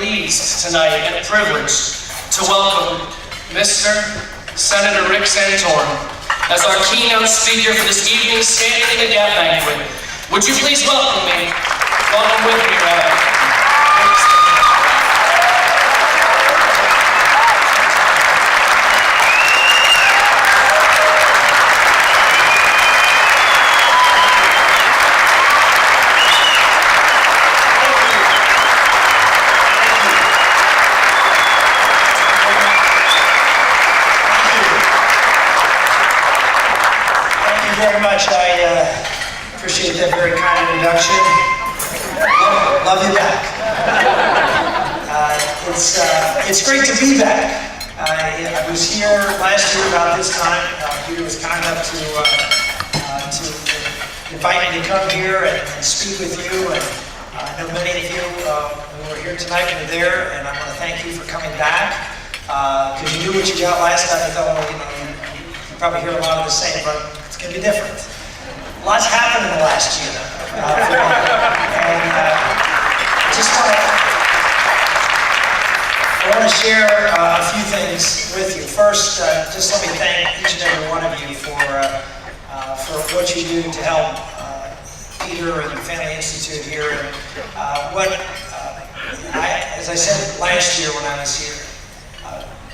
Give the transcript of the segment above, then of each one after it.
pleased tonight and privileged to welcome Mr. Senator Rick Santorum as our keynote speaker for this evening's Standing in the Gap Banquet. Would you please welcome me? Welcome with me, Rabbi. Very much. I appreciate that very kind introduction. Love you back. It's great to be back. I was here last year about this time. Peter was kind enough to invite me to come here and speak with you. And I know many of you who were here tonight were there, and I want to thank you for coming back because you knew what you got last time. I thought, well, you probably hear a lot of the same, but it's going to be different. Lots happened in the last year. And I want to share a few things with you. First, just let me thank each and every one of you for what you do to help Peter and the Family Institute here. And as I said last year when I was here,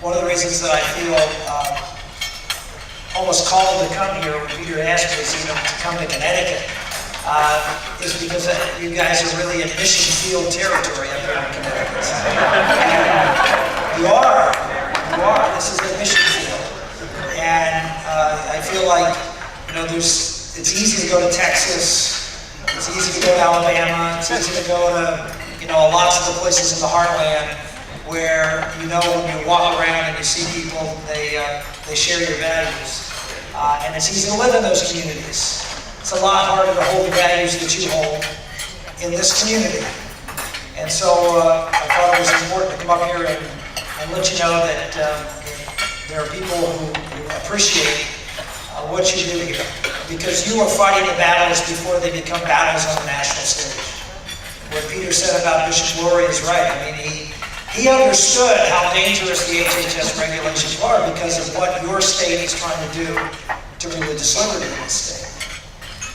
one of the reasons that I feel almost called to come here when Peter asked me to come to Connecticut is because you guys are really in mission field territory up there in Connecticut. You are. This is the mission field. And I feel like, it's easy to go to Texas, it's easy to go to Alabama, it's easy to go to, lots of the places in the heartland where, when you walk around and you see people, they share your values. And it's easy to live in those communities. It's a lot harder to hold the values that you hold in this community. And so I thought it was important to come up here and let you know that there are people who appreciate what you do here. Because you are fighting the battles before they become battles on the national stage. What Peter said about Bishop Lurie is right. I mean, he understood how dangerous the HHS regulations are because of what your state is trying to do to religious liberty in this state.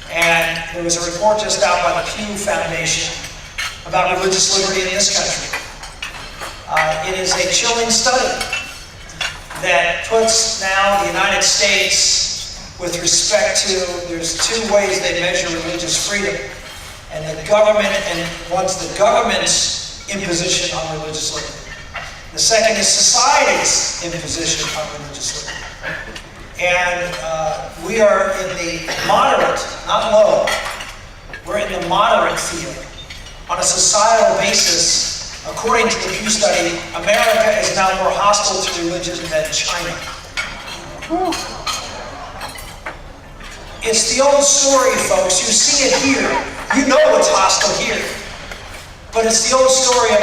And there was a report just out by the Pew Foundation about religious liberty in this country. It is a chilling study that puts now the United States with respect to, there's two ways they measure religious freedom. And the government, and one's the government's imposition on religious liberty. The second is society's imposition on religious liberty. And we are in the moderate, not low, we're in the moderate field. On a societal basis, according to the Pew study, America is now more hostile to religion than China. It's the old story, folks. You see it here. You know it's hostile here. But it's the old story of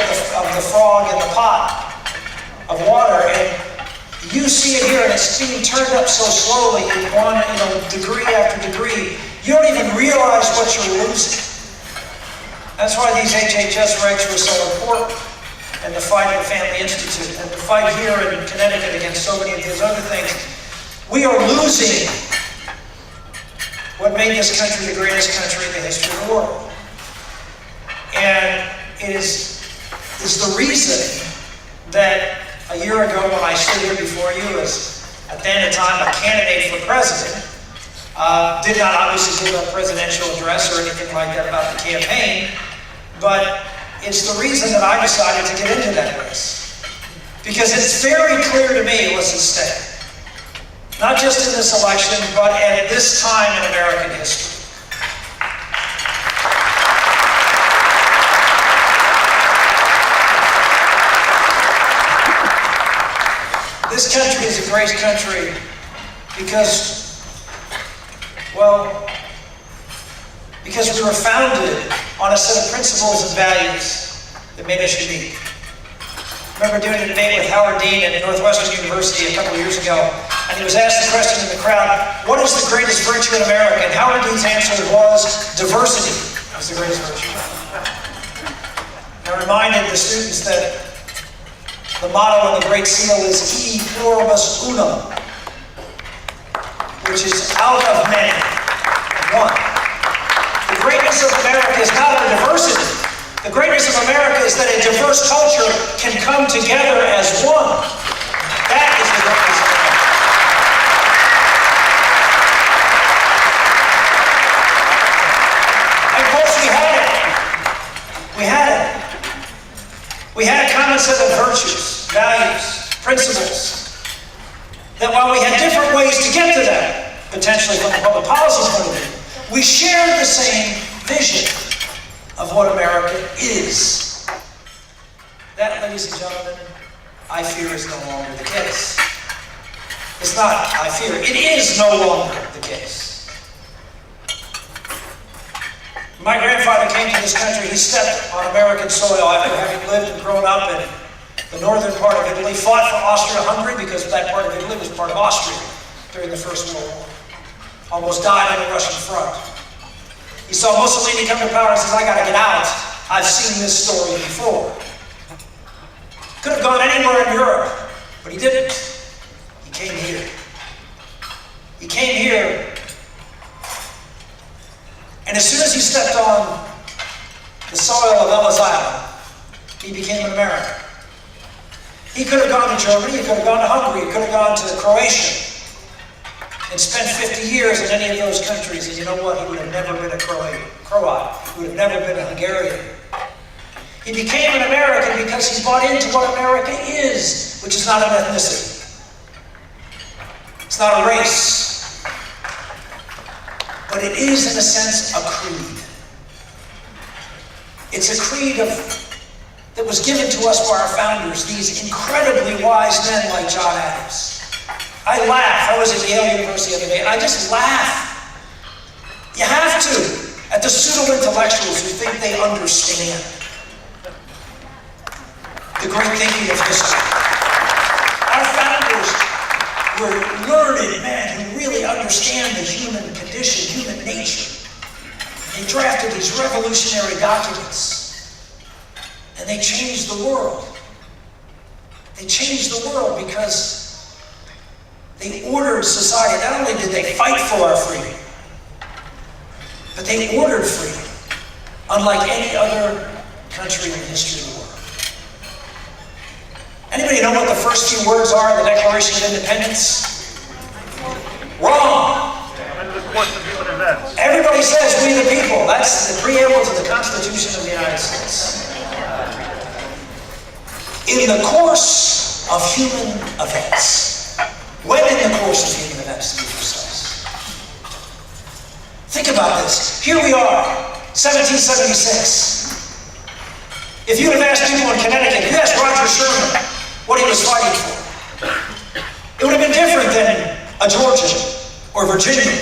the frog in the pot of water, and you see it here, and it's being turned up so slowly, degree after degree, you don't even realize what you're losing. That's why these HHS regs were so important, and the fight at the Family Institute, and the fight here in Connecticut against so many of these other things. We are losing what made this country the greatest country in the history of the world. And it is the reason that a year ago when I stood here before you as, at the time, a candidate for president, did not obviously give a presidential address or anything like that about the campaign, but it's the reason that I decided to get into that race. Because it's very clear to me what's at stake. Not just in this election, but at this time in American history. This country is a great country because we were founded on a set of principles and values that made us unique. I remember doing a debate with Howard Dean at Northwestern University a couple of years ago, and he was asked the question in the crowd, what is the greatest virtue in America? And Howard Dean's answer was diversity. That's the greatest virtue. I reminded the students that the motto of the Great Seal is E pluribus unum, which is out of many, one. The greatness of America is not our diversity. The greatness of America is that a diverse culture can come together as one. That is the greatness of America. And of course we had it. We had a common set of virtues, values, principles, that while we had different ways to get to that, potentially from a public policy point of view, we shared the same vision of what America is. That, ladies and gentlemen, I fear is no longer the case. It's not, I fear, it is no longer the case. My grandfather came to this country. He stepped on American soil after having lived and grown up in the northern part of Italy, fought for Austria-Hungary because that part of Italy was part of Austria during the First World War. Almost died on the Russian front. He saw Mussolini come to power and says, I gotta get out. I've seen this story before. Could have gone anywhere in Europe, but he didn't. He came here. He came here. And as soon as he stepped on the soil of Ellis Island, he became an American. He could have gone to Germany, he could have gone to Hungary, he could have gone to Croatia, and spent 50 years in any of those countries, and you know what? He would have never been a Croat. He would have never been a Hungarian. He became an American because he bought into what America is, which is not an ethnicity. It's not a race. But it is, in a sense, a creed. It's a creed that was given to us by our founders, these incredibly wise men like John Adams. I laugh. I was at Yale University the other day, and I just laugh. You have to, at the pseudo-intellectuals who think they understand the great thinking of history. Our founders were learned men who really understand the human condition, human nature. They drafted these revolutionary documents, and they changed the world. They changed the world because they ordered society. Not only did they fight for our freedom, but they ordered freedom, unlike any other country in the history of the world. Anybody know what the first few words are in the Declaration of Independence? Wrong. Everybody says we the people. That's the preamble to the Constitution of the United States. In the course of human events. When in the course of human events, to be precise. Think about this. Here we are, 1776. If you had asked people in Connecticut, if you asked Roger Sherman what he was fighting for, it would have been different than a Georgian or Virginian.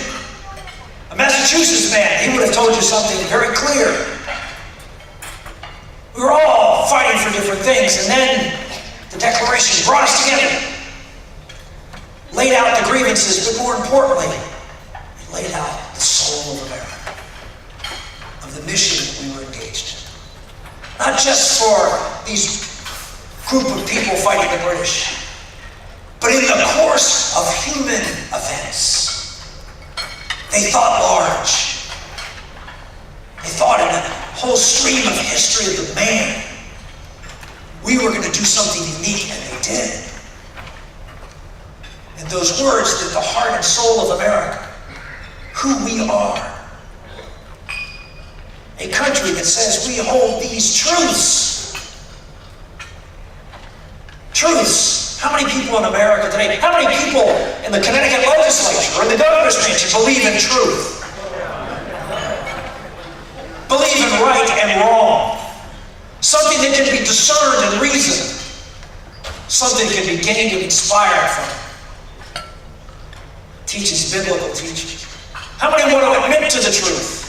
A Massachusetts man, he would have told you something very clear. We were all fighting for different things, and then the Declaration brought us together, laid out the grievances, but more importantly, it laid out the soul of America, of the mission that we were engaged in. Not just for these group of people fighting the British, but in the course of human events. They thought large. They thought in the whole stream of history of the man. We were going to do something unique, and they did. And those words that the heart and soul of America, who we are. A country that says we hold these truths. Truths. How many people in America today, how many people in the Connecticut legislature or in the governor's mansion believe in truth? Believe in right and wrong. Something that can be discerned and reasoned. Something that can be gained and inspired from. Teaches biblical teaching. How many want to admit to the truth?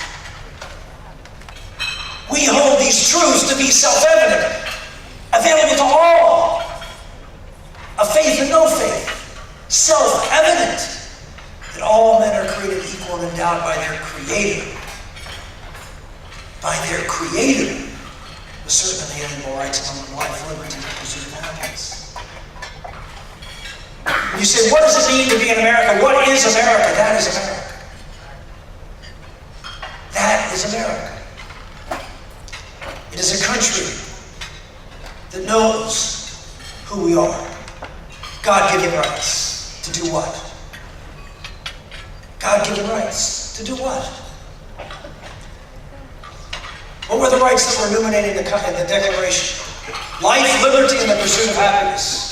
We hold these truths to be self-evident, available to all. A faith and no faith. Self-evident that all men are created equal and endowed by their Creator. By their Creator. With certain innate on life, liberty, and the pursuit of happiness. You say, what does it mean to be in America? What is America? That is America. That is America. It is a country that knows who we are. God-given rights to do what? God-given rights to do what? What were the rights that were illuminated in the Declaration? Life, liberty, and the pursuit of happiness.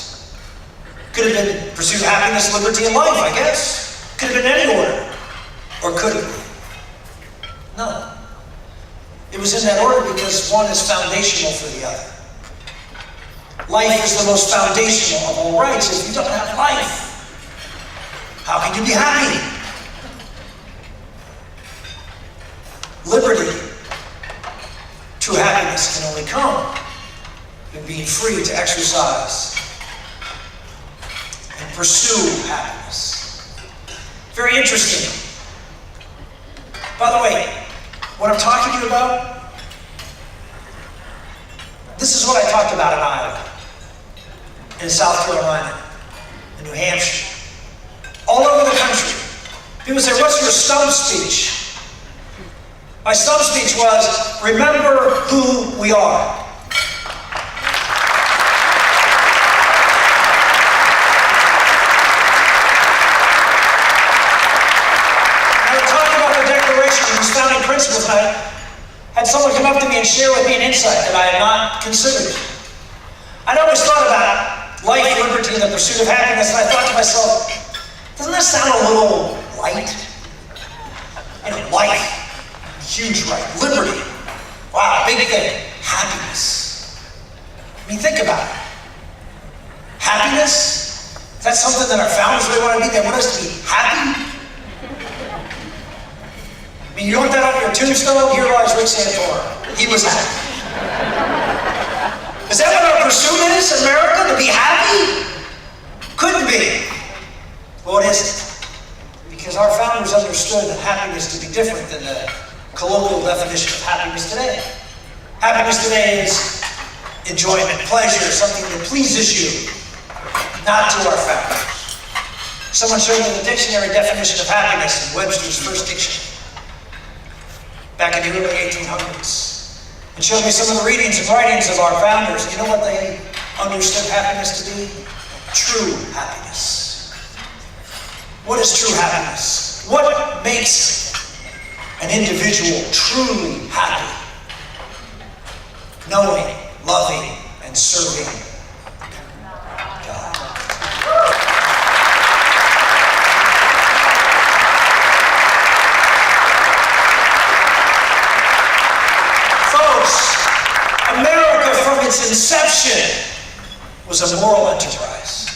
Could have been pursuit of happiness, liberty, and life, I guess. Could have been any order. Or could it be? No. It was in that order because one is foundational for the other. Life is the most foundational of all rights. If you don't have life, how can you be happy? Liberty, true happiness can only come in being free to exercise and pursue happiness. Very interesting. By the way, what I'm talking to you about, this is what I talked about in Iowa, in South Carolina, in New Hampshire, all over the country. People say, what's your stump speech? My stump speech was, remember who we are. Founding principles, and I had someone come up to me and share with me an insight that I had not considered. I'd always thought about life, liberty, and the pursuit of happiness, and I thought to myself, doesn't that sound a little light? You know, life, huge right. Liberty, wow, big thing. Happiness. I mean, think about it. Happiness? Is that something that our founders really want to be? They want us to be happy? I mean, you want that on your tombstone? Here lies Rick Santorum. He was happy. Is that what our pursuit is in America? To be happy? Couldn't be. Well, it isn't. Because our founders understood happiness to be different than the colloquial definition of happiness today. Happiness today is enjoyment, pleasure, something that pleases you, not to our founders. Someone showed me the dictionary definition of happiness in Webster's first dictionary, back in the early 1800s. And showed me some of the readings and writings of our founders. You know what they understood happiness to be? True happiness. What is true happiness? What makes an individual truly happy? Knowing, loving, and serving God. America, from its inception, was a moral enterprise.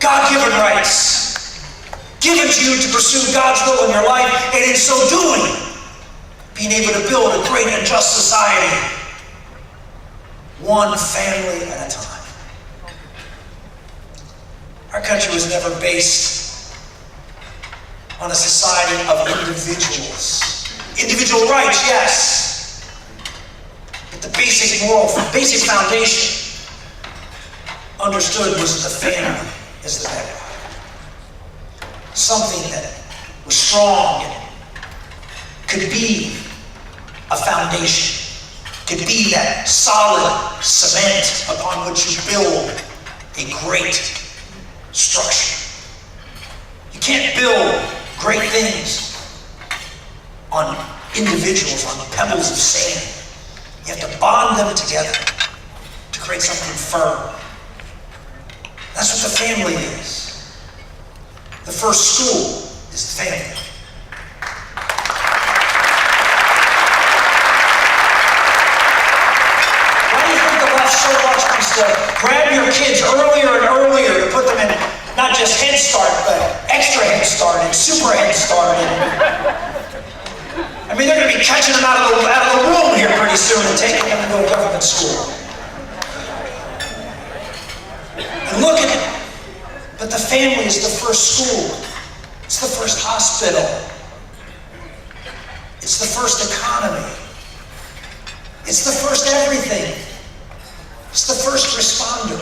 God-given rights, given to you to pursue God's will in your life, and in so doing, being able to build a great and just society, one family at a time. Our country was never based on a society of individuals. Individual rights, yes. The basic foundation understood was the family as the bedrock. Something that was strong and could be a foundation, could be that solid cement upon which you build a great structure. You can't build great things on individuals, on pebbles of sand. You have to bond them together to create something firm. That's what the family is. The first school is the family. Why do you think the left so much wants to grab your kids earlier and earlier to put them in not just Head Start, but extra Head Start and super Head Start? I mean, they're going to be catching them out of the womb here pretty soon and taking them to a government school. And look at it. But the family is the first school. It's the first hospital. It's the first economy. It's the first everything. It's the first responder.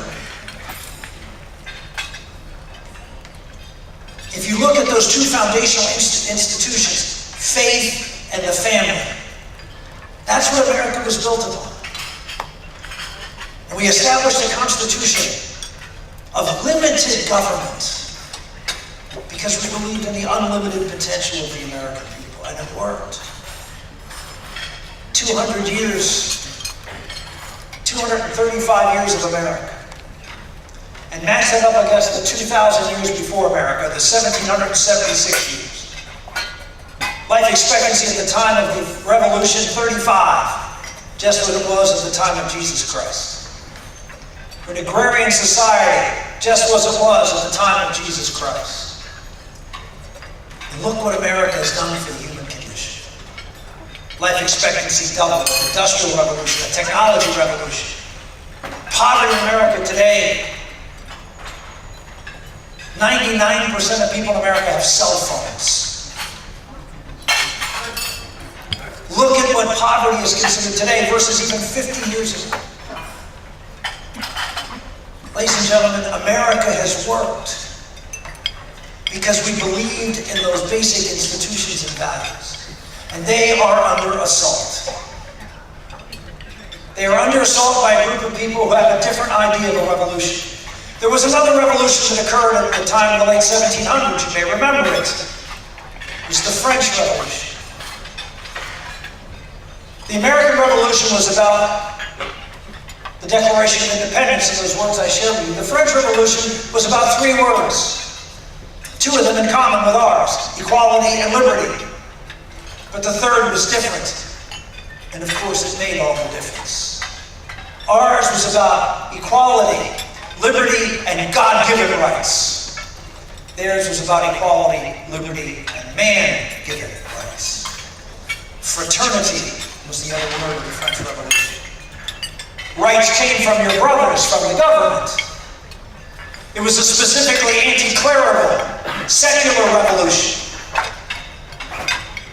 If you look at those two foundational institutions, faith and the family, that's what America was built upon. And we established a constitution of limited government because we believed in the unlimited potential of the American people, and it worked. 200 years, 235 years of America. And match that up against the 2,000 years before America, the 1,776 years. Life expectancy at the time of the Revolution, 35, just what it was at the time of Jesus Christ. An agrarian society, just as it was at the time of Jesus Christ. And look what America has done for the human condition. Life expectancy doubled, an industrial revolution, a technology revolution. Poverty in America today, 99% of people in America have cell phones. Look at what poverty is considered today versus even 50 years ago. Ladies and gentlemen, America has worked because we believed in those basic institutions and values. And they are under assault. They are under assault by a group of people who have a different idea of a revolution. There was another revolution that occurred at the time of the late 1700s. You may remember it. It was the French Revolution. The American Revolution was about the Declaration of Independence and those words I shared with you. The French Revolution was about 3 words. 2 of them in common with ours: equality and liberty. But the third was different. And of course, it made all the difference. Ours was about equality, liberty, and God-given rights. Theirs was about equality, liberty, and man-given rights. Fraternity was the other word of the French Revolution. Rights came from your brothers, from the government. It was a specifically anti-clerical, secular revolution.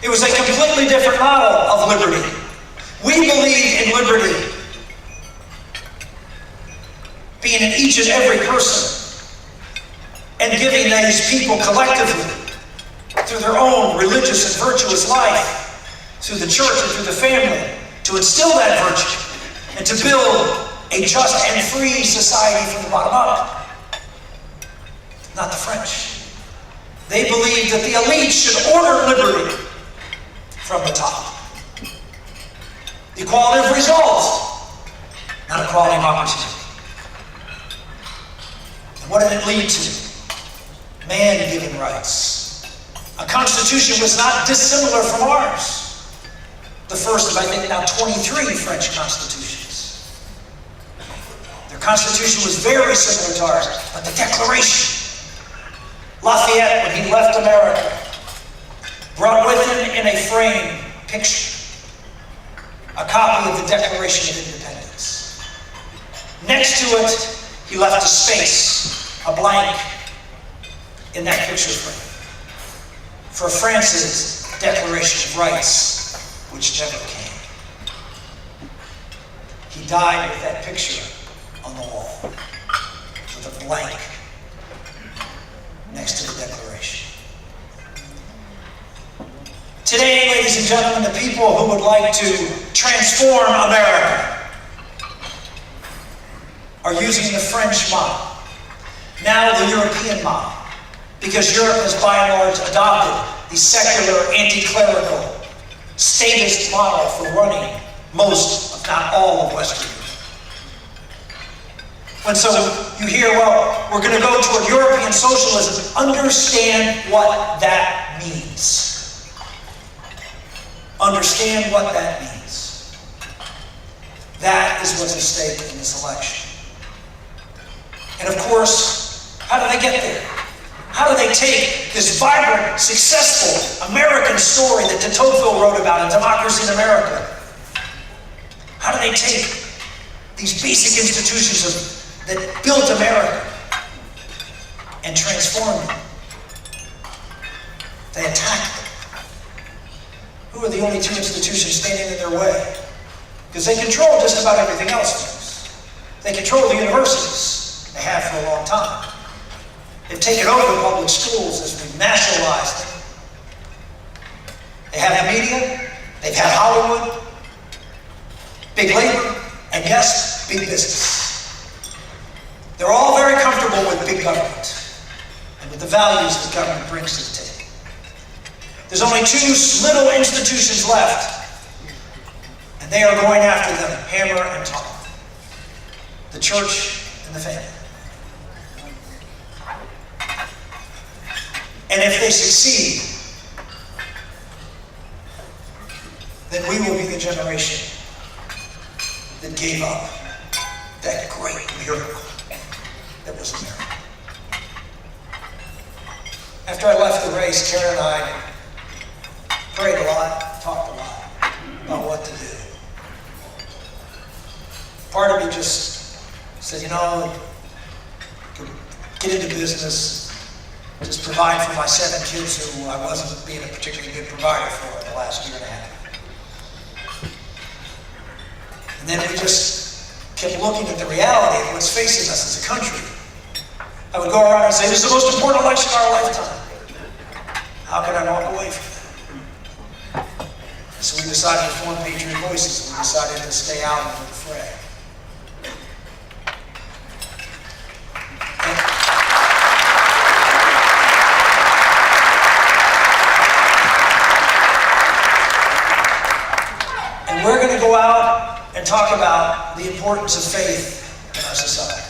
It was a completely different model of liberty. We believe in liberty being in each and every person and giving these people collectively through their own religious and virtuous life, through the church and through the family, to instill that virtue and to build a just and free society from the bottom up. Not the French. They believed that the elite should order liberty from the top. The equality of results, not equality of opportunity. And what did it lead to? Man-given rights. A constitution was not dissimilar from ours. The first of, I think, now 23 French constitutions. Their constitution was very similar to ours, but the Declaration, Lafayette, when he left America, brought with him in a frame picture a copy of the Declaration of Independence. Next to it, he left a space, a blank, in that picture frame for France's Declaration of Rights, which never came. He died with that picture on the wall, with a blank next to the Declaration. Today, ladies and gentlemen, the people who would like to transform America are using the French model, now the European model, because Europe has by and large adopted the secular, anti-clerical, statist model for running most, if not all, of Western Europe. When so you hear, well, we're going to go toward European socialism, understand what that means. Understand what that means. That is what's at stake in this election. And of course, how do they get there? How do they take this vibrant, successful American story that de Tocqueville wrote about in Democracy in America? How do they take these basic institutions that built America and transform them? They attack them. Who are the only 2 institutions standing in their way? Because they control just about everything else, folks. They control the universities. They have for a long time. They've taken over the public schools as we've nationalized them. They have the media. They've had Hollywood, big labor, and yes, big business. They're all very comfortable with big government and with the values that government brings to the table. There's only two little institutions left, and they are going after them hammer and tongue. The church and the family. And if they succeed, then we will be the generation that gave up that great miracle that was America. After I left the race, Karen and I prayed a lot, talked a lot about what to do. Part of me just said, you know, get into business, just provide for my 7 kids who I wasn't being a particularly good provider for in the last year and a half. And then we just kept looking at the reality of what's facing us as a country. I would go around and say, this is the most important election of our lifetime. How could I walk away from it? So we decided to form Patriot Voices, and we decided to stay out of the fray. And we're going to go out and talk about the importance of faith in our society.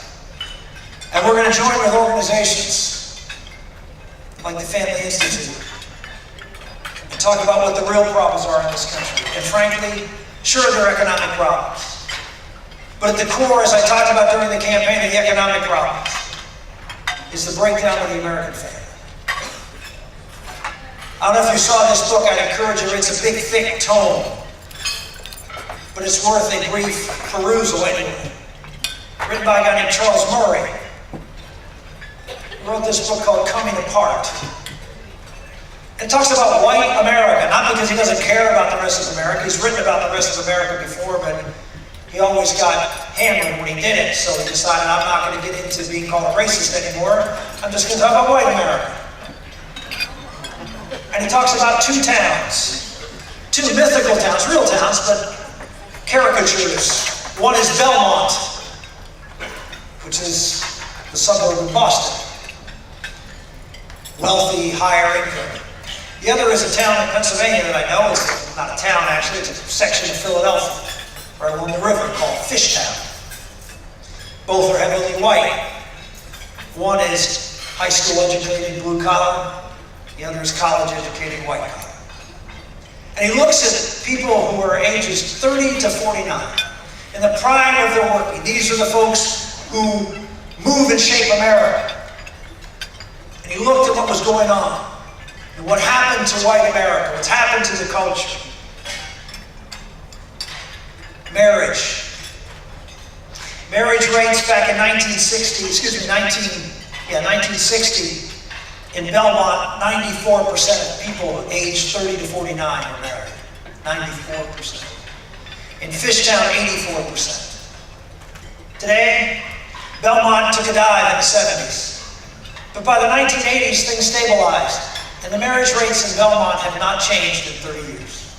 And we're going to join with organizations like the Family Institute and talk about what the real problems are in this country. And frankly, sure, there are economic problems. But at the core, as I talked about during the campaign, of the economic problems is the breakdown of the American family. I don't know if you saw this book, I'd encourage you. It's a big, thick tome. But it's worth a brief perusal anyway. Written by a guy named Charles Murray. He wrote this book called Coming Apart. It talks about white America, not because he doesn't care about the rest of America. He's written about the rest of America before, but he always got hammered when he did it, so he decided, I'm not going to get into being called a racist anymore. I'm just going to talk about white America. And he talks about 2 towns. 2 mythical towns, real towns, but caricatures. One is Belmont, which is the suburb of Boston. Wealthy, higher income. The other is a town in Pennsylvania that I know. It's not a town, actually. It's a section of Philadelphia, right along the river, called Fishtown. Both are heavily white. One is high school educated, blue collar. The other is college educated, white collar. And he looks at people who are ages 30 to 49, in the prime of their working. These are the folks who move and shape America. And he looked at what was going on, and what happened to white America, what's happened to the culture. Marriage. Marriage rates back in 1960, in Belmont, 94% of people aged 30 to 49 were married. 94%. In Fishtown, 84%. Today, Belmont took a dive in the 70s. But by the 1980s, things stabilized. And the marriage rates in Belmont have not changed in 30 years.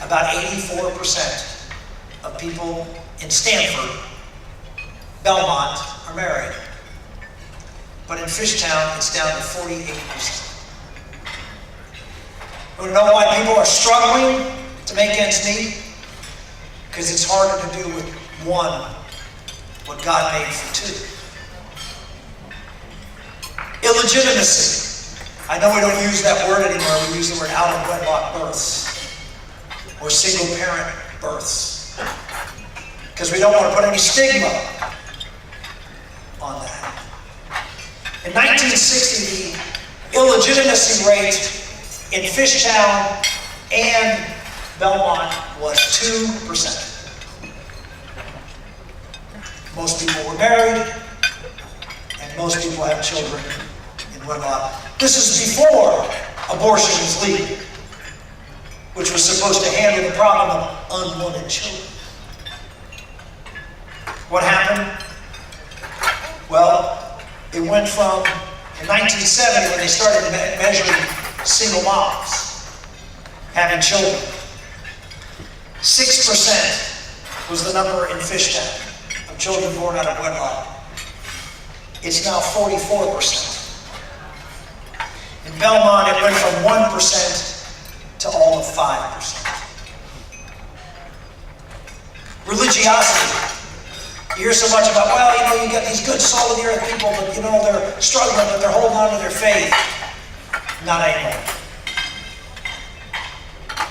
About 84% of people in Stanford, Belmont, are married. But in Fishtown, it's down to 48%. You want to know why people are struggling to make ends meet? Because it's harder to do with one what God made for 2. Illegitimacy. I know we don't use that word anymore. We use the word out-of-wedlock births or single-parent births because we don't want to put any stigma on that. In 1960, the illegitimacy rate in Fishtown and Belmont was 2%. Most people were married, and most people have children in wedlock. This is before abortion was legal, which was supposed to handle the problem of unwanted children. What happened? Well, it went from, in 1970, when they started measuring single moms having children, 6% was the number in Fishtown of children born out of wedlock. It's now 44%. In Belmont, it went from 1% to all of 5%. Religiosity. You hear so much about, well, you get these good, solid earth people, but they're struggling, but they're holding on to their faith. Not anymore.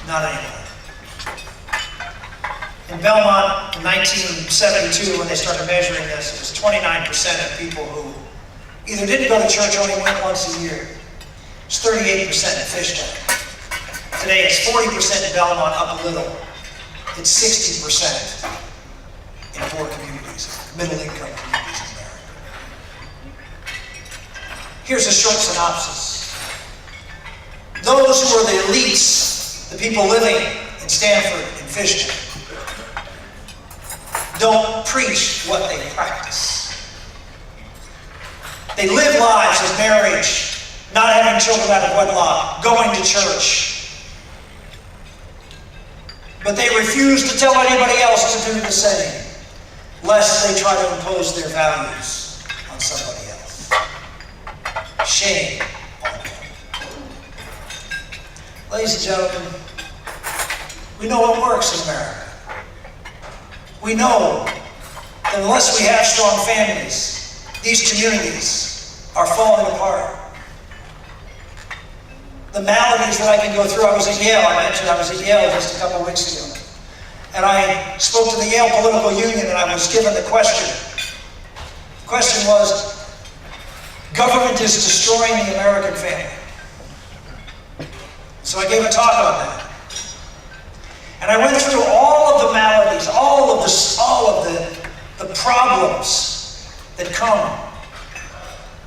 Not anymore. In Belmont, in 1972, when they started measuring this, it was 29% of people who either didn't go to church or only went once a year. It's 38% in Fishtown. Today it's 40% in Belmont, up a little. It's 60% in poor communities, middle-income communities in America. Here's a short synopsis. Those who are the elites, the people living in Stanford and Fishtown, don't preach what they practice. They live lives of marriage, not having children out of wedlock, going to church. But they refuse to tell anybody else to do the same, lest they try to impose their values on somebody else. Shame on them. Ladies and gentlemen, we know what works in America. We know that unless we have strong families, these communities are falling apart. The maladies that I can go through, I was at Yale, I mentioned I was at Yale just a couple of weeks ago. And I spoke to the Yale Political Union and I was given the question. The question was, government is destroying the American family. So I gave a talk on that. And I went through all of the maladies, all of the problems that come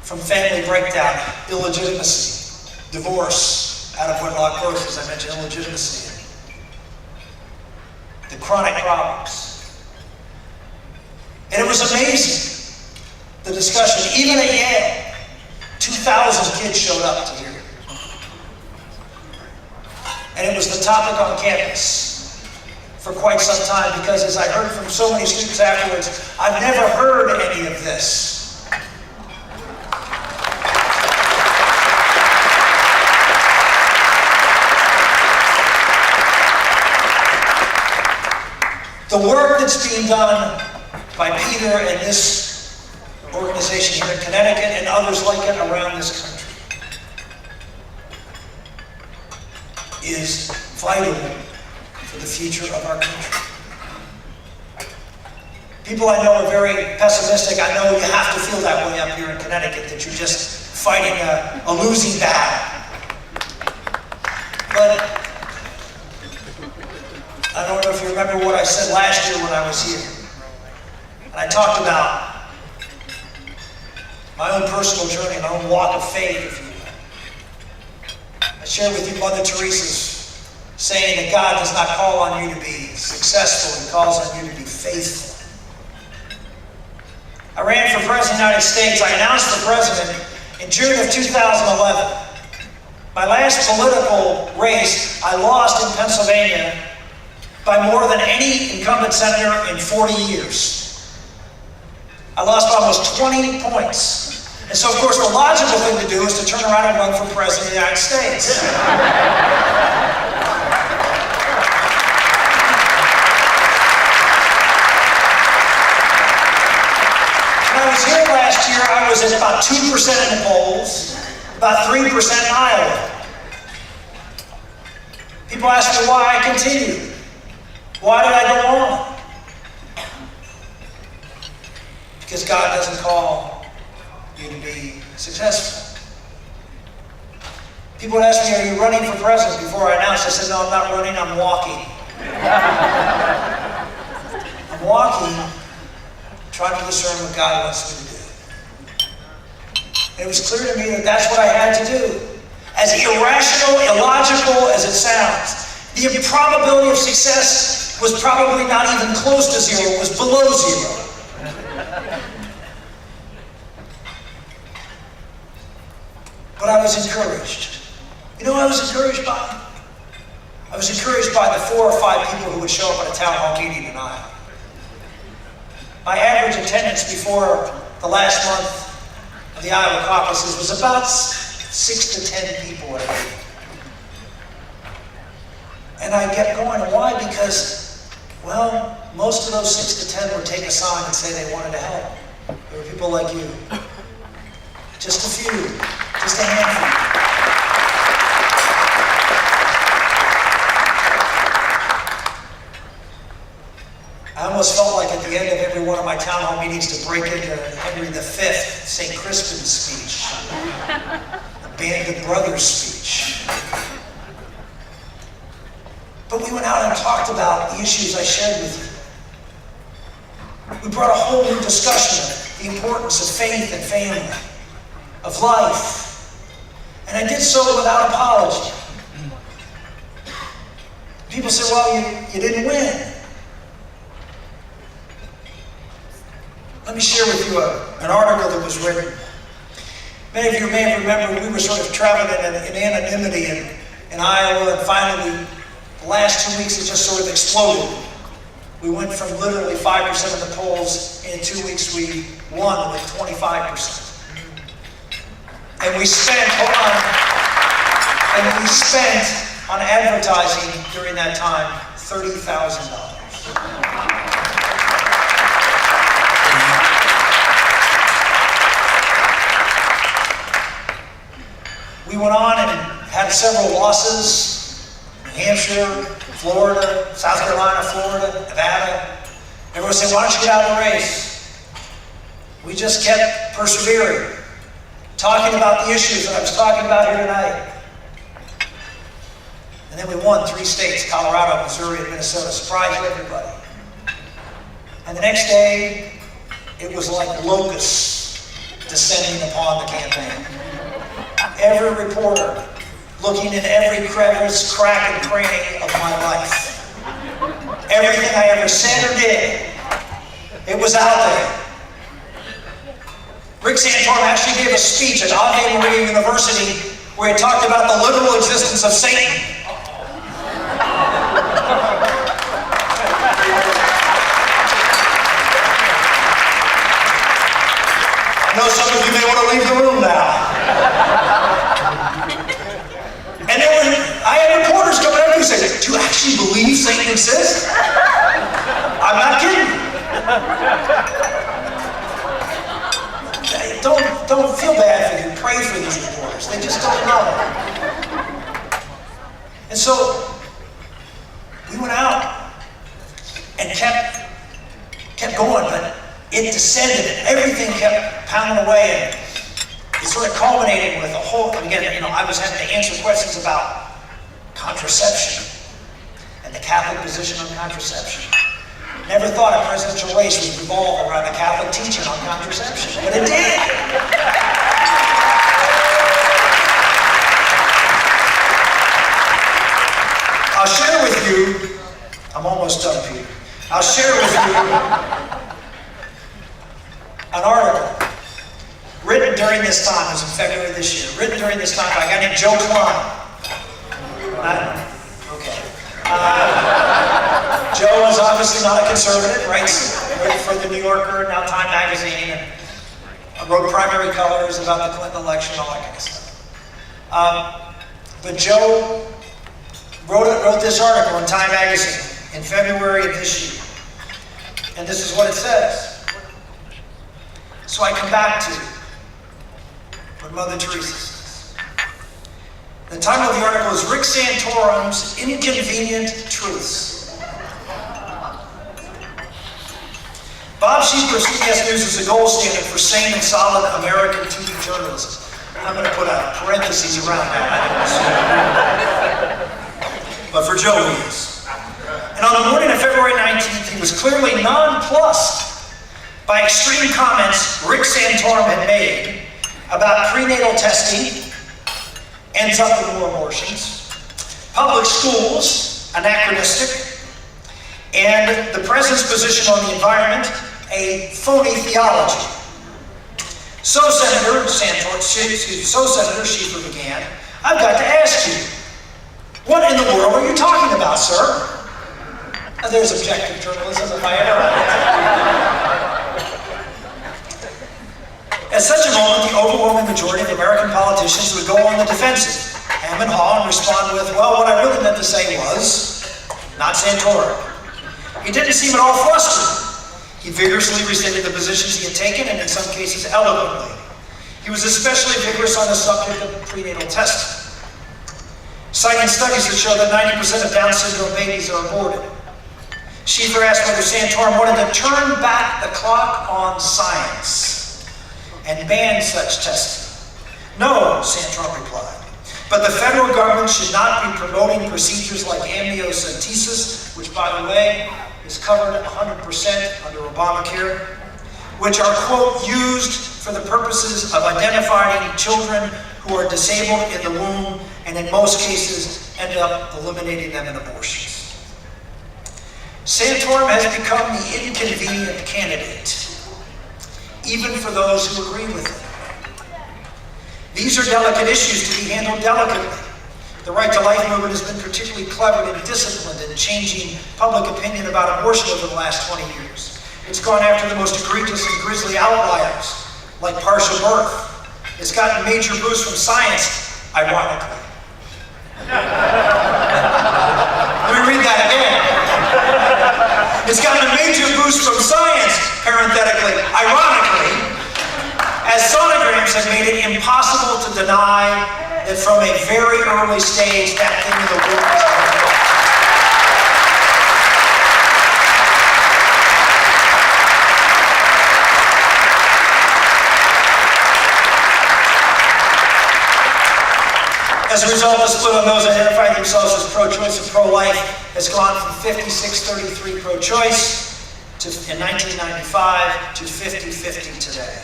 from family breakdown, illegitimacy, divorce, out of wedlock birth, as I mentioned, illegitimacy, the chronic problems. And it was amazing, the discussion. Even at Yale, 2,000 kids showed up to hear it. And it was the topic on campus for quite some time, because as I heard from so many students afterwards, I've never heard any of this. The work that's being done by Peter and this organization here in Connecticut and others like it around this country is vital for the future of our country. People I know are very pessimistic. I know you have to feel that way up here in Connecticut, that you're just fighting a losing battle. But I don't know if you remember what I said last year when I was here. And I talked about my own personal journey, my own walk of faith, if you will. I shared with you Mother Teresa's saying that God does not call on you to be successful, He calls on you to be faithful. I ran for President of the United States. I announced for President in June of 2011. My last political race, I lost in Pennsylvania by more than any incumbent senator in 40 years. I lost almost 20 points. And so, of course, the logical thing to do is to turn around and run for President of the United States. When I was here last year, I was at about 2% in the polls, about 3% in Iowa. People ask me why I continued. Why did I go on? Because God doesn't call you to be successful. People would ask me, are you running for president? Before I announced, I said, no, I'm not running, I'm walking. I'm walking, trying to discern what God wants me to do. And it was clear to me that that's what I had to do. As irrational, illogical as it sounds, the improbability of success was probably not even close to zero, it was below zero. but I was encouraged. You know what I was encouraged by? I was encouraged by the 4 or 5 people who would show up at a town hall meeting in Iowa. My average attendance before the last month of the Iowa caucuses was about 6 to 10 people at a meeting. And I kept going. Why? Because, well, most of those 6 to 10 would take a sign and say they wanted to help. There were people like you. Just a few, just a handful. I almost felt like at the end of every one of my town hall meetings to break into Henry V, St. Crispin's speech, the Band of Brothers speech. But we went out and talked about the issues I shared with you. We brought a whole new discussion of the importance of faith and family, of life. And I did so without apology. People say, well, you didn't win. Let me share with you an article that was written. Many of you may have remembered we were sort of traveling in anonymity in Iowa, and finally, the last 2 weeks it just sort of exploded. We went from literally 5% of the polls, in 2 weeks we won with 25%. And we spent on advertising during that time $30,000. We went on and had several losses: New Hampshire, Florida, South Carolina, Florida, Nevada. Everyone said, why don't you get out of the race? We just kept persevering, talking about the issues that I was talking about here tonight. And then we won 3 states, Colorado, Missouri, and Minnesota. Surprised everybody. And the next day, it was like locusts descending upon the campaign. Every reporter looking in every crevice, crack, and cranny of my life. Everything I ever said or did, it was out there. Rick Santorum actually gave a speech at Ave Maria University where he talked about the literal existence of Satan. I know some of you may want to leave the room now. And I had reporters coming up and say, do you actually believe Satan exists? I'm not kidding. Don't feel bad for them. Pray for these reporters. They just don't know. And so we went out and kept going, but it descended and everything kept pounding away. And it sort of culminated with a whole, again, I was having to answer questions about contraception and the Catholic position on contraception. Never thought a presidential race would revolve around the Catholic teaching on contraception, but it did. I'll share with you, I'm almost done, Peter. I'll share with you an article written during this time. It was in February this year. Written during this time by a guy named Joe Klein. Joe is obviously not a conservative, writes for the New Yorker, now Time Magazine, and wrote Primary Colors about the Clinton election, all that kind of stuff. But Joe wrote this article in Time Magazine in February of this year. And this is what it says. So I come back to what Mother Teresa says. The title of the article is Rick Santorum's Inconvenient Truths. Bob Schieffer of CBS News is the gold standard for sane and solid American TV journalism. I'm going to put a parentheses around that. But for Joe, he is. And on the morning of February 19th, he was clearly nonplussed by extreme comments Rick Santorum had made about prenatal testing, ends up with more abortions, public schools, anachronistic, and the president's position on the environment, a phony theology. So Senator Schieffer began, I've got to ask you, what in the world are you talking about, sir? Now, there's objective journalism if I ever heard it. At such a moment, the overwhelming majority of American politicians would go on the defensive, hem and haw, and respond with, well, what I really meant to say was, not Santorum. He didn't seem at all flustered. He vigorously rescinded the positions he had taken, and in some cases eloquently. He was especially vigorous on the subject of prenatal testing, citing studies that show that 90% of Down syndrome babies are aborted. Schieffer asked whether Santorum wanted to turn back the clock on science and ban such testing. No, Santorum replied, but the federal government should not be promoting procedures like amniocentesis, which, by the way, is covered 100% under Obamacare, which are, quote, used for the purposes of identifying children who are disabled in the womb and in most cases end up eliminating them in abortions. Santorum has become the inconvenient candidate, even for those who agree with him. These are delicate issues to be handled delicately. The Right to Life movement has been particularly clever and disciplined in changing public opinion about abortion over the last 20 years. It's gone after the most egregious and grisly outliers, like partial birth. It's gotten major boosts from science, ironically. Let me read that again. It's gotten a major boost from science, parenthetically, ironically, as sonograms have made it impossible to deny that from a very early stage, that thing in the womb is happening. As a result, the split on those identifying themselves as pro-choice and pro-life has gone from 56-33 pro-choice in 1995 to 50-50 today.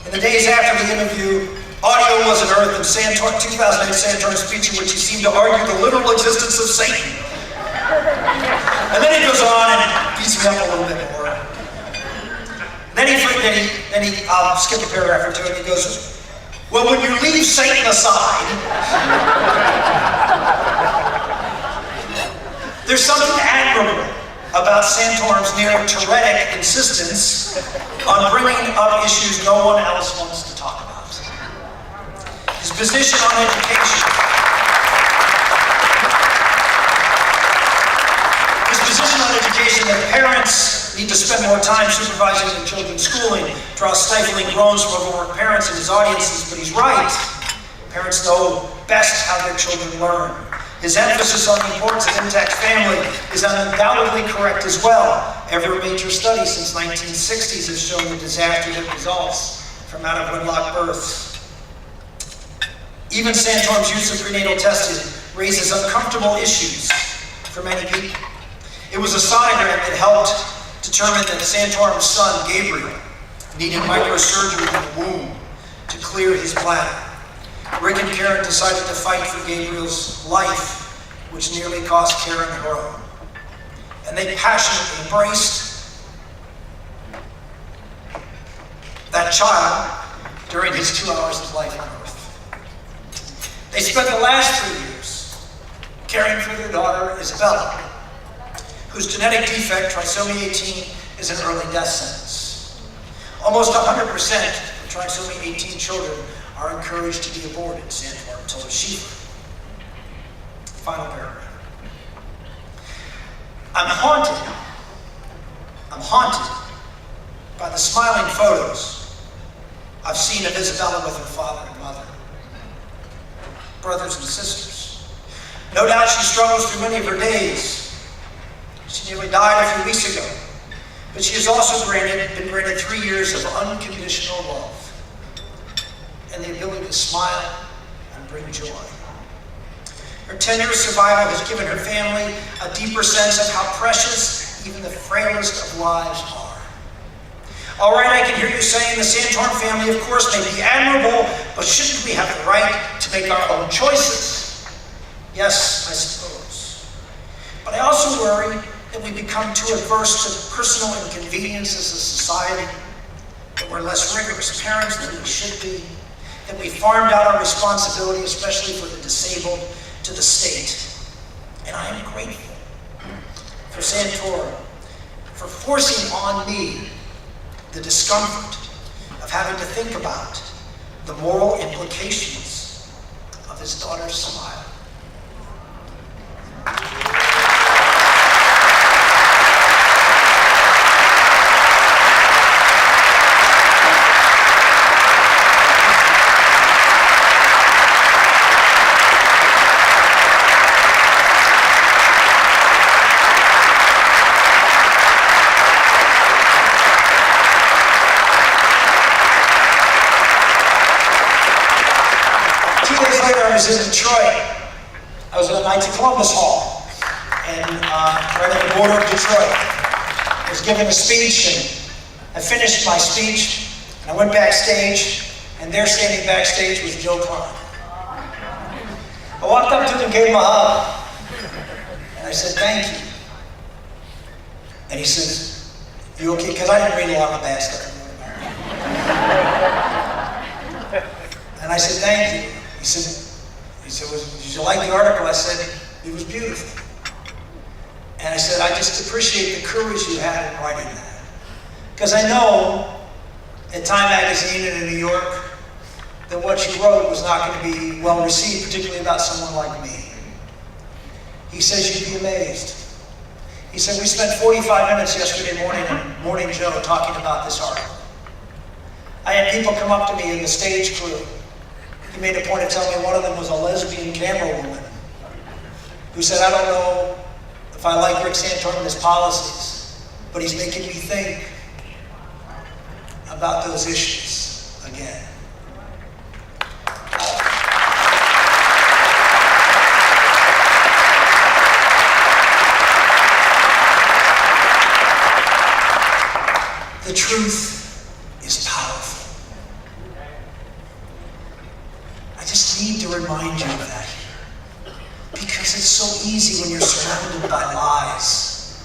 In the days after the interview, audio was unearthed in 2008 Santorum speech in which he seemed to argue the literal existence of Satan. And then he goes on and beats me up a little bit more. I'll skip a paragraph or two, and he goes, well, when you leave Satan aside, there's something admirable about Santorum's near tyrannic insistence on bringing up issues no one else wants to talk about. His position on education. His position on education that parents need to spend more time supervising their children's schooling draws stifling groans from overworked parents and his audiences, but he's right. Parents know best how their children learn. His emphasis on the importance of intact family is undoubtedly correct as well. Every major study since 1960s has shown the disaster that results from out-of-wedlock births. Even Santorum's use of prenatal testing raises uncomfortable issues for many people. It was a sonogram that helped determine that Santorum's son, Gabriel, needed microsurgery in the womb to clear his bladder. Rick and Karen decided to fight for Gabriel's life, which nearly cost Karen her own. And they passionately embraced that child during his 2 hours of life on earth. They spent the last 3 years caring for their daughter, Isabella, whose genetic defect, trisomy 18, is an early death sentence. Almost 100% of trisomy 18 children are encouraged to be aborted, Santorum told Schieffer. Final paragraph. I'm haunted by the smiling photos I've seen of Isabella with her father and mother, brothers and sisters. No doubt she struggles through many of her days. She nearly died a few weeks ago, but she has also been granted 3 years of unconditional love and the ability to smile and bring joy. Her 10-year survival has given her family a deeper sense of how precious even the frailest of lives are. All right, I can hear you saying the Santorum family, of course, may be admirable, but shouldn't we have the right to make our own choices? Yes, I suppose. But I also worry that we become too averse to personal inconvenience as a society, that that we're less rigorous parents than we should be, that we farmed out our responsibility, especially for the disabled, to the state. And I am grateful for Santorum for forcing on me the discomfort of having to think about the moral implications of his daughter's smile. I was in Detroit. I was at the Knights of Columbus Hall, and right at the border of Detroit. I was giving a speech, and I finished my speech, and I went backstage, and there standing backstage was Joe Klein. I walked up to him and gave him a hug, and I said, "Thank you." And he says, "You okay?" Because I didn't read a lot of bad stuff. And I said, "Thank you." He said, "Did you like the article?" I said, "It was beautiful." And I said, "I just appreciate the courage you had in writing that." Because I know at Time Magazine and in New York that what you wrote was not going to be well received, particularly about someone like me. He says, "You'd be amazed." He said, "We spent 45 minutes yesterday morning in Morning Joe talking about this article. I had people come up to me in the stage crew. He made a point of telling me one of them was a lesbian camera woman who said, 'I don't know if I like Rick Santorum and his policies, but he's making me think about those issues again.'" The truth is powerful. I just need to remind you of that here. Because it's so easy when you're surrounded by lies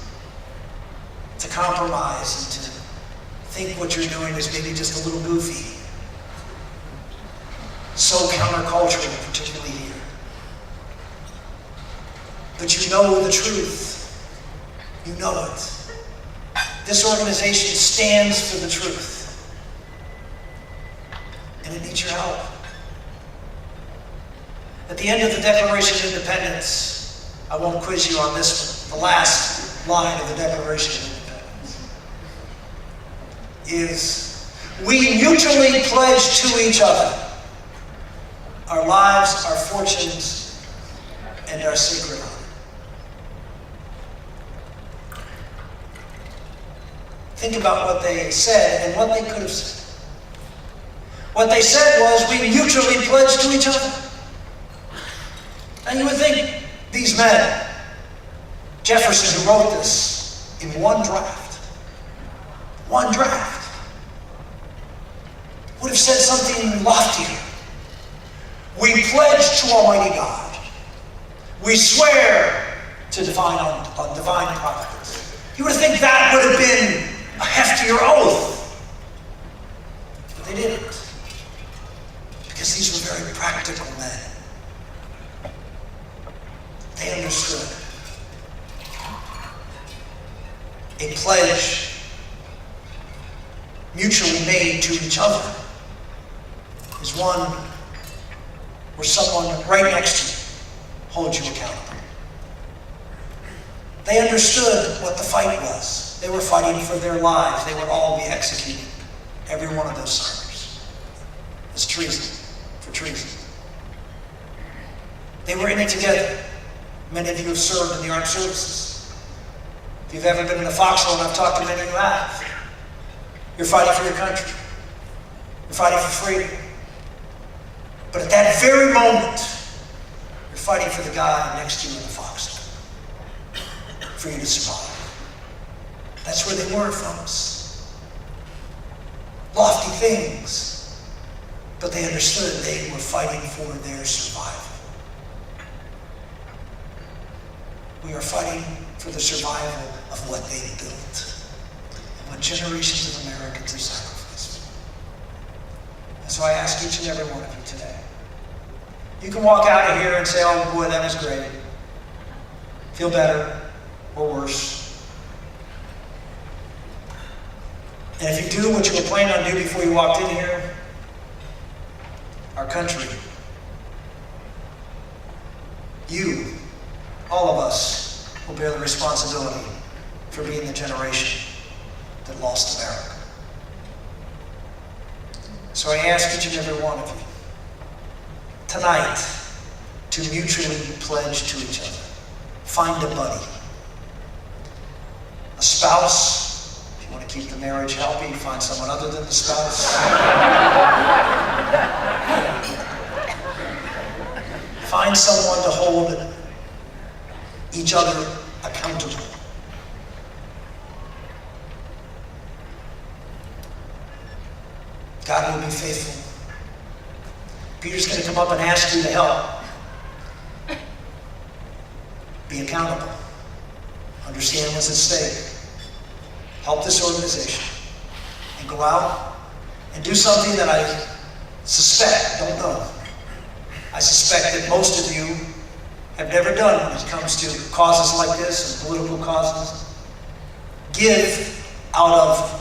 to compromise and to think what you're doing is maybe just a little goofy. So countercultural, particularly here. But you know the truth. You know it. This organization stands for the truth. And it needs your help. At the end of the Declaration of Independence, I won't quiz you on this one, the last line of the Declaration of Independence is, "We mutually pledge to each other our lives, our fortunes, and our sacred honor." Think about what they said and what they could have said. What they said was, "We mutually pledge to each other." And you would think these men, Jefferson, who wrote this in one draft, would have said something loftier. "We pledge to Almighty God. We swear to on divine providence." You would think that would have been a heftier oath. But they didn't. Because these were very practical men. They understood. A pledge mutually made to each other is one where someone right next to you holds you accountable. They understood what the fight was. They were fighting for their lives. They would all be executed, every one of those signers. It's treason, for treason. They were in it together. Many of you have served in the armed services. If you've ever been in a foxhole, and I've talked to many who have, you're fighting for your country. You're fighting for freedom. But at that very moment, you're fighting for the guy next to you in the foxhole, for you to survive. That's where they were, folks. Lofty things, but they understood they were fighting for their survival. We are fighting for the survival of what they built and what generations of Americans have sacrificed. So I ask each and every one of you today. You can walk out of here and say, oh boy, that was great. Feel better or worse. And if you do what you were planning on doing before you walked in here, our country, you, all of us, will bear the responsibility for being the generation that lost America. So I ask each and every one of you tonight to mutually pledge to each other. Find a buddy, a spouse. If you want to keep the marriage healthy, find someone other than the spouse. Find someone to hold each other accountable. God will be faithful. Peter's going to come up and ask you to help. Be accountable. Understand what's at stake. Help this organization. And go out and do something that I suspect, don't know. I suspect that most of you have never done when it comes to causes like this and political causes. Give out of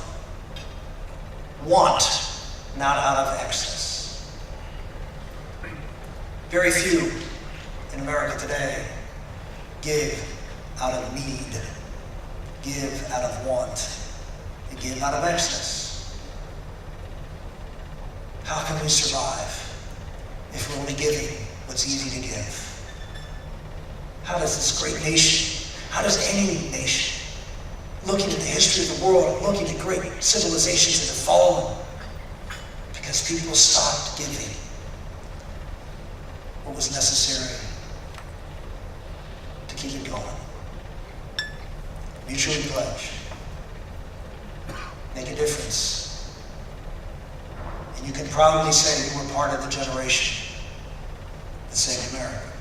want, not out of excess. Very few in America today give out of need, give out of want, and give out of excess. How can we survive if we're only giving what's easy to give? How does this great nation, how does any nation, looking at the history of the world, looking at great civilizations that have fallen, because people stopped giving what was necessary to keep it going. Mutually pledge. Make a difference. And you can proudly say you were part of the generation that saved America.